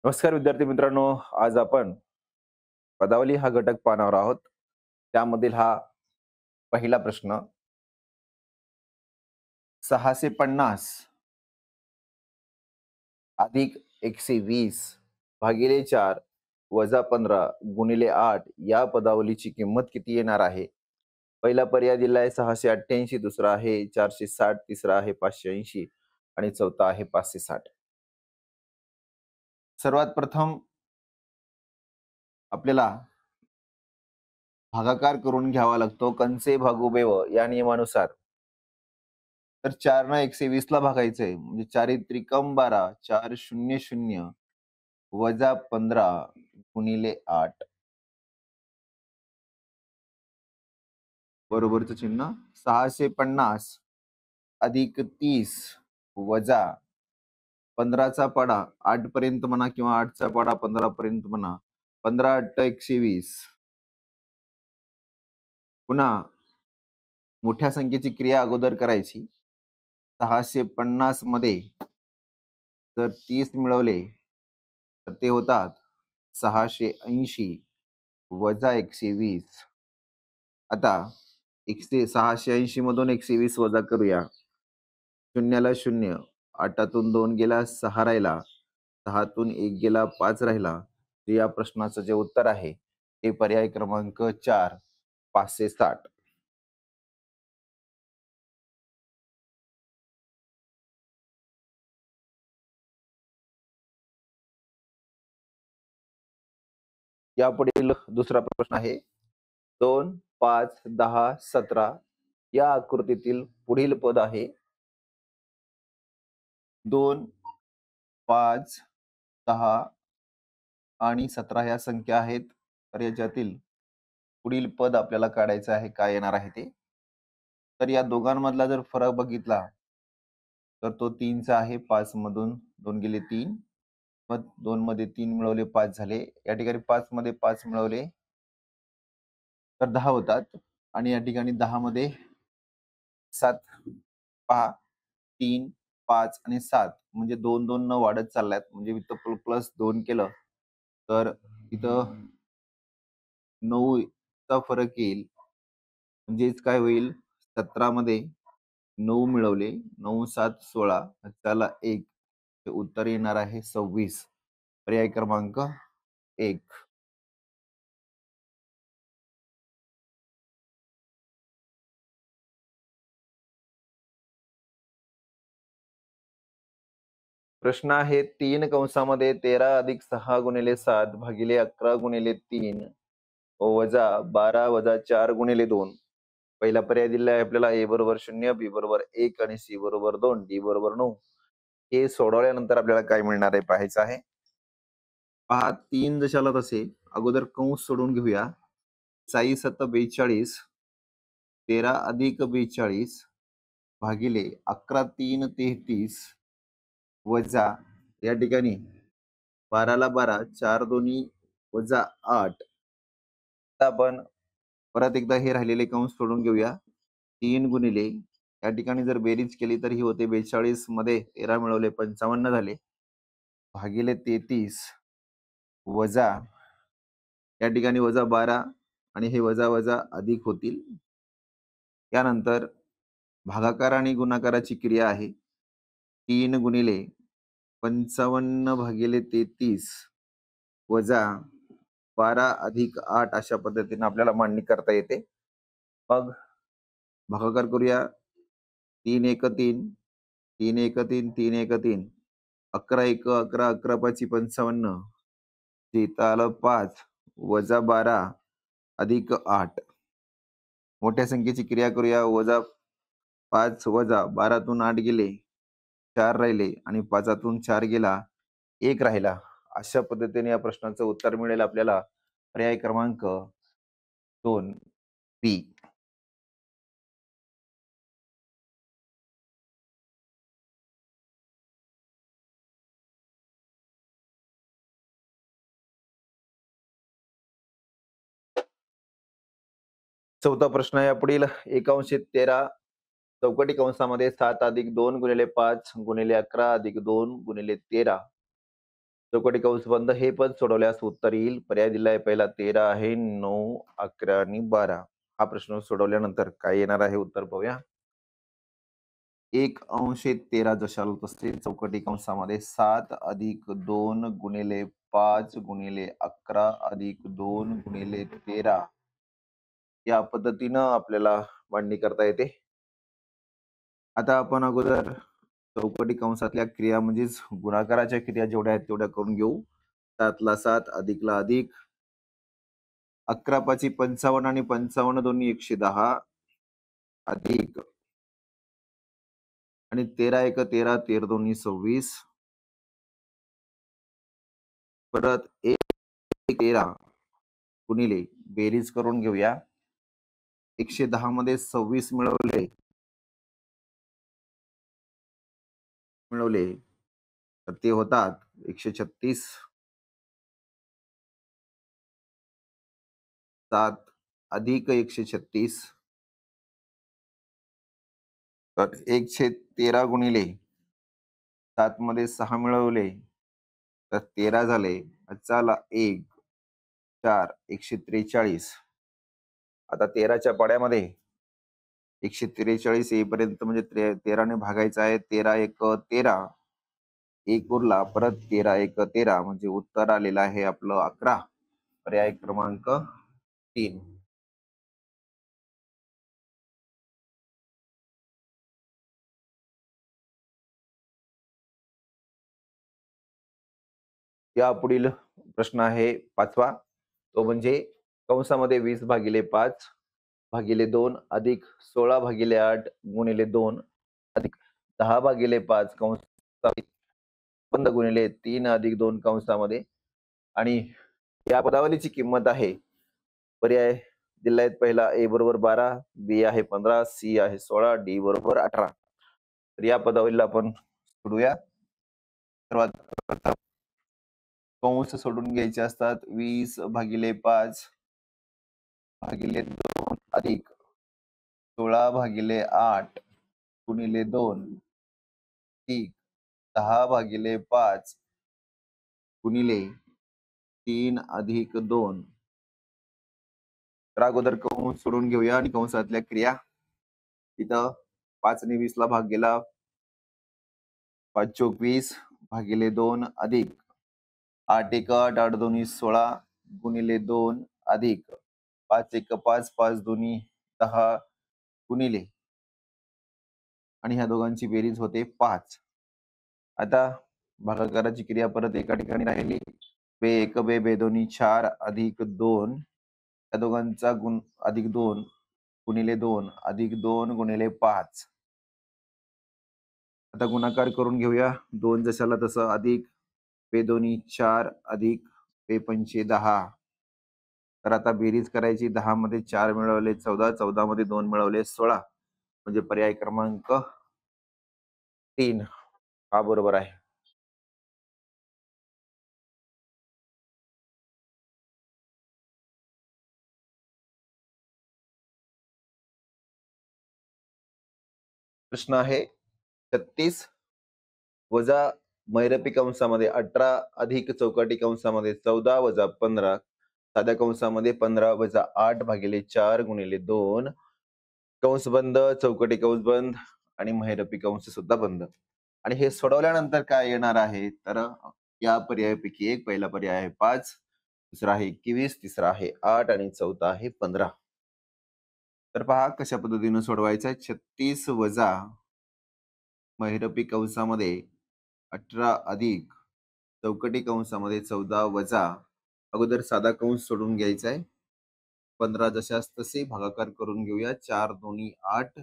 नमस्कार विद्यार्थी मित्रांनो. आज आपण पदावली हा घटक पाहणार आहोत. त्यामधील हा पहिला प्रश्न. 650 अधिक 120 भागिले 4 वजा 15 गुणिले 8 या पदावलीची किंमत किती येणार आहे? पहिला पर्याय दिला आहे 688, दुसरा आहे 460, तिसरा आहे 580 आणि चौथा आहे 560. सर्वात प्रथम आपल्याला भागाकार करून घ्यावा लागतो कंसे भागोबेव या नियमानुसार. तर 4 न 120 ला भागायचंय म्हणजे 4 त्रिकम 12, 4 शून्य शून्य वजा 15 गुणिले 8 बरोबरचं चिन्ह. 650 अधिक 30 वजा 15चा पाडा 8 पर्यंत म्हणा किंवा 8चा पाडा 15 पर्यंत म्हणा. 15 8 120. पुन्हा मोठ्या संख्येची क्रिया अगोदर करायची. 650 मध्ये जर 30 मिळवले तर ते होतात 680 वजा 120. आता 680 मधून 120 वजा करूया. शून्याला शून्य, 8तून 2 गेला 6 राहिला, 6तून 1 गेला 5 राहिला. तर या प्रश्नाचं जे उत्तर आहे ते पर्याय क्रमांक 4 560. यापुढील दुसरा प्रश्न आहे. 2 5 10 17 या आकृतीतील पुढील पद आहे. 2 5 10 आणि 17 ह्या संख्या आहेत. तर याच्यातील पुढील पद आपल्याला काढायचं आहे. काय येणार आहे ते? तर या दोघांमधला जर फरक बघितला तर तो 3चा आहे. 5 मधून 2 गेले 3, मग 2 मध्ये 3 मिळवले 5 झाले. या ठिकाणी 5 मध्ये 5 मिळवले तर 10 होतात आणि या ठिकाणी 10 मध्ये 7 पहा, 3 5 आणि 7 म्हणजे 2 2 न वाढत चालल्यात. म्हणजे इथं प्लस 2 केलं तर इथं 9 चा फरक येईल. म्हणजेच काय होईल, 17 मध्ये 9 मिळवले, 9 7 16 त्याला 1, उत्तर येणार आहे 26. पर्याय क्रमांक 1. प्रश्न आहे 3 कंसामध्ये 13 अधिक 6 गुणिले 7 भागिले 11 गुणिले 3 वजा 12 वजा 4 गुणिले 2. पहिला पर्याय दिला आहे आपल्याला ए बरोबर 0, बी बरोबर 1 आणि सी बरोबर 2, डी बरोबर 9. हे सोडवल्यानंतर आपल्याला काय मिळणार आहे पाहायचं आहे. पहा, 3 जशाला तसे अगोदर कंस सोडून घेऊया. 6 7 42, 13 अधिक 42 भागिले 11 3 33 वजा या ठिकाणी 12 ला 12, 4 दोन्ही वजा 8. आता आपण परत एकदा हे राहिलेले कंस सोडून घेऊया. 3 गुणिले या ठिकाणी जर बेरीज केली तर ही होते 42 मध्ये 13 मिळवले 55 झाले भागिले 33 वजा या ठिकाणी वजा 12 आणि हे वजा वजा अधिक होतील. त्यानंतर भागाकार आणि गुणाकाराची क्रिया आहे. 3 गुणिले 55 भागिले 33 वजा 12 अधिक 8 अशा पद्धतीने आपल्याला मांडणी करता येते. मग भागाकार करूया. 3 1 3, 3 1 3, 3 1 3, 11 1 11, 11 5 55, इथं आलं 5 वजा 12 अधिक 8. मोठ्या संख्येची क्रिया करूया. वजा 5 वजा 12तून 8 गेले, 4 राहिले आणि 5तून 4 गेला, 1 राहिला. अशा पद्धतीने या प्रश्नाचं उत्तर मिळेल आपल्याला. पर्याय क्रमांक 2 बी. चौथा प्रश्न आहे पुढील. 1/13 चौकटी कंसामध्ये 7 अधिक 2 गुणिले 5 गुणिले 11 अधिक 2 गुणिले 13 चौकटी कंस बंद हे पण सोडवल्यास उत्तर येईल. पर्याय दिलाय पहिला 13 आहे, 9, 11 आणि 12. हा प्रश्न सोडवल्यानंतर काय येणार आहे उत्तर पाहूया. 1/13 जशाला तसे चौकटी कंसामध्ये 7 अधिक 2 गुणिले 5 गुणिले 11 अधिक 2 गुणिले 13 या पद्धतीनं आपल्याला मांडणी करता येते. आता आपण अगोदर चौकटी कंसातल्या क्रिया म्हणजेच गुणाकाराच्या क्रिया जेवढ्या आहेत तेवढ्या करून घेऊ. 7ला 7 अधिकला अधिक 11 पाची 55 आणि 55 दोन्ही 110 अधिक आणि 13 एक 13 13 दोन्ही 26 परत 1 13 गुणिले बेरीज करून घेऊया. 110 मध्ये 26 मिळवले तर ते होतात 136 7 अधिक 136 तर 1/13 गुणिले 7 मध्ये 6 मिळवले तर 13 झाले. चला 1 4 143. आता 13च्या पाड्यामध्ये 143 येईपर्यंत म्हणजे 13 ने भागायचं आहे. 13 एक 13 एक उरला परत 13 एक 13 म्हणजे उत्तर आलेलं आहे आपलं 11. पर्याय क्रमांक 3. या पुढील प्रश्न आहे 5वा. तो म्हणजे कंसामध्ये 20/5 भागिले 2 अधिक 16/8 गुणिले 2 अधिक 10/5 कंस बंद गुणिले 3 अधिक 2 कंसामध्ये आणि या पदावलीची किंमत आहे. पर्याय दिला आहेत. पहिला ए बरोबर 12, बी आहे 15, सी आहे 16, डी बरोबर 18. तर या पदावलीला आपण सोडूया. सर्वात प्रथम कंस सोडून घ्यायचे असतात. 20/5 भागिले 2 अधिक 16/8 गुणिले 2 अधिक 10/5 गुणिले 3 अधिक 2. तर अगोदर कंस सोडून घेऊया आणि कंसातल्या क्रिया. इथं 5 ने 20 ला भाग गेला. 5 चोक 20 भागिले 2 अधिक 8 एक 8 8 दोन्ही 16 गुणिले 2 अधिक 5 एक 5 5 दोन्ही 10 गुणिले आणि ह्या दोघांची बेरीज होते 5. आता भागाकाराची क्रिया परत एका ठिकाणी राहिली. बे एक बे बे दोन्ही 4 अधिक 2 या दोघांचा गुण अधिक 2 गुणिले 2 अधिक 2 गुणिले 5. आता गुणाकार करून घेऊया. 2 जशाला तसं अधिक बे दोन्ही 4 अधिक बे पंचे 10. तर आता बेरीज करायची. 10 मध्ये 4 मिळवले 14, 14 मध्ये 2 मिळवले 16 म्हणजे पर्याय क्रमांक 3 हा बरोबर आहे. प्रश्न आहे 36 वजा मैरपी कंसामध्ये 18 अधिक चौकटी कंसामध्ये 14 वजा 15 साध्या कंसामध्ये 15 वजा 8 भागिले 4 गुणिले 2 कंस बंद चौकटी कंस बंद आणि मैरपी कंस सुद्धा बंद. आणि हे सोडवल्यानंतर काय येणार आहे तर या पर्यायापैकी एक पहिला पर्याय आहे 5, दुसरा आहे 21, तिसरा आहे 8 आणि चौथा आहे 15. तर पहा कशा पद्धतीने सोडवायचं आहे. 36 वजा महिरपी कंसामध्ये 18 अधिक चौकटी कंसामध्ये 14 वजा अगोदर साधा कंस सोडून घ्यायचा आहे. 15 जशास तसे भागाकार करून घेऊया. 4 दोन्ही 8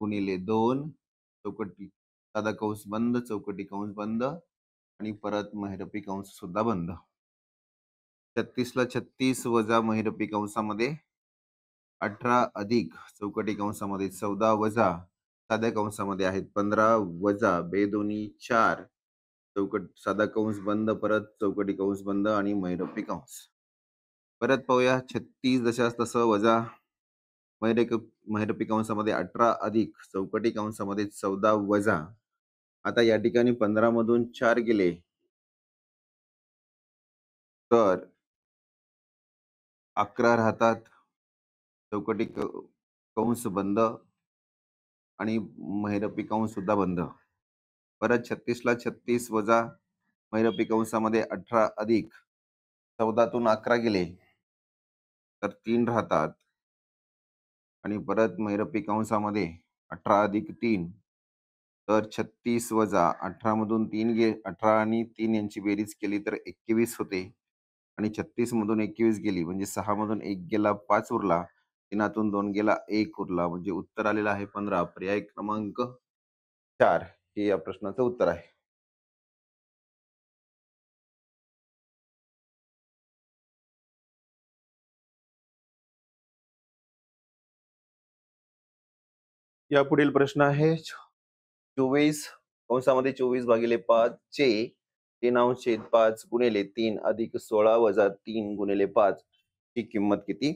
गुणिले 2 चौकटी साधा कंस बंद चौकटी कंस बंद आणि परत महिरपी कंस सुद्धा बंद. 36 ला 36 वजा महिरपी कंसामध्ये 18 अधिक चौकटी कंसामध्ये 14 वजा साध्या कंसामध्ये आहेत 15 वजा बे दोन्ही 4 चौकट साधा कंस बंद परत चौकटी कंस बंद आणि मैरपी कंस. परत पाहूया. 36 जशास तसं वजा मैरपी कंसामध्ये 18 अधिक चौकटी कंसामध्ये 14 वजा. आता या ठिकाणी 15 मधून 4 गेले तर 11 राहतात, चौकटी कंस बंद आणि महिरपी कंस सुद्धा बंद. परत 36 ला 36 वजा महिरपी कंसामध्ये 18 अधिक 14 तून 11 गेले तर 3 राहतात आणि परत महिरपी कंसामध्ये 18 अधिक 3 तर 36 वजा 18 मधून 3 18 आणि 3 यांची बेरीज केली तर 21 होते आणि 36 मधून 21 गेली म्हणजे 6 मधून 1 गेला 5 उरला, 3 2 गेला 1 उरला, म्हणजे उत्तर आलेलं आहे 15. पर्याय क्रमांक 4 हे या प्रश्नाचं उत्तर आहे. या पुढील प्रश्न आहे 24 कंसामध्ये 24 भागिले 5 चे 3/5 गुणिले 3 अधिक 16 वजा 3 गुणिले 5 ची किंमत किती?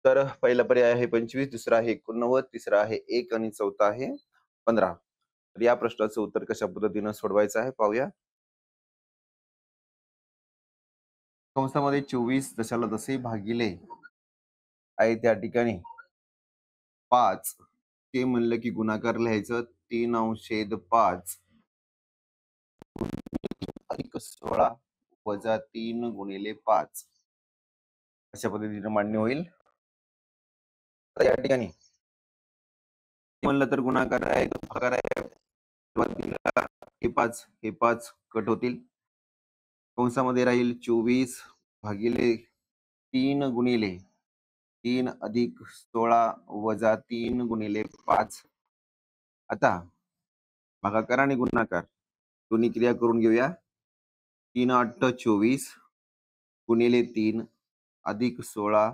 तर पहिला पर्याय आहे 25, दुसरा आहे 89, तिसरा आहे 1 आणि चौथा आहे 15. तर या प्रश्नाचं उत्तर कशा पद्धतीनं सोडवायचं आहे पाहूया. कंसामध्ये 24 जशाला जसे भागिले आहे त्या ठिकाणी 5 ते म्हणलं की गुणाकार लिहायचं 3/5 अधिक 16 वजा 3 गुणिले 5 अशा पद्धतीने मांडणी होईल. तर या ठिकाणी म्हणलं तर गुणाकार आहे तो भागाकार आहे, सुरुवातीला हे 5 कट होतील. कंसामध्ये राहील 24 भागिले 3 गुणिले 3 अधिक 16 वजा 3 गुणिले 5. आता भागाकार आणि गुणाकार दोन्ही क्रिया करून घेऊया. 3 8 24 गुणिले 3 अधिक 16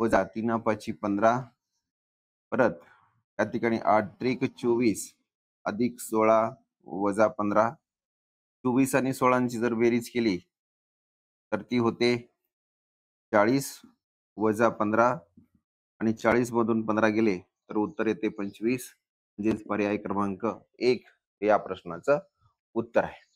वजा 3 5 15. परत त्या ठिकाणी 8 त्रिक 24 अधिक 16 वजा 15. 24 आणि 16 ची जर बेरीज केली तर ती होते 40 वजा 15 आणि 40 मधून 15 गेले तर उत्तर येते 25. म्हणजेच पर्याय क्रमांक 1 हे या प्रश्नाचं उत्तर आहे.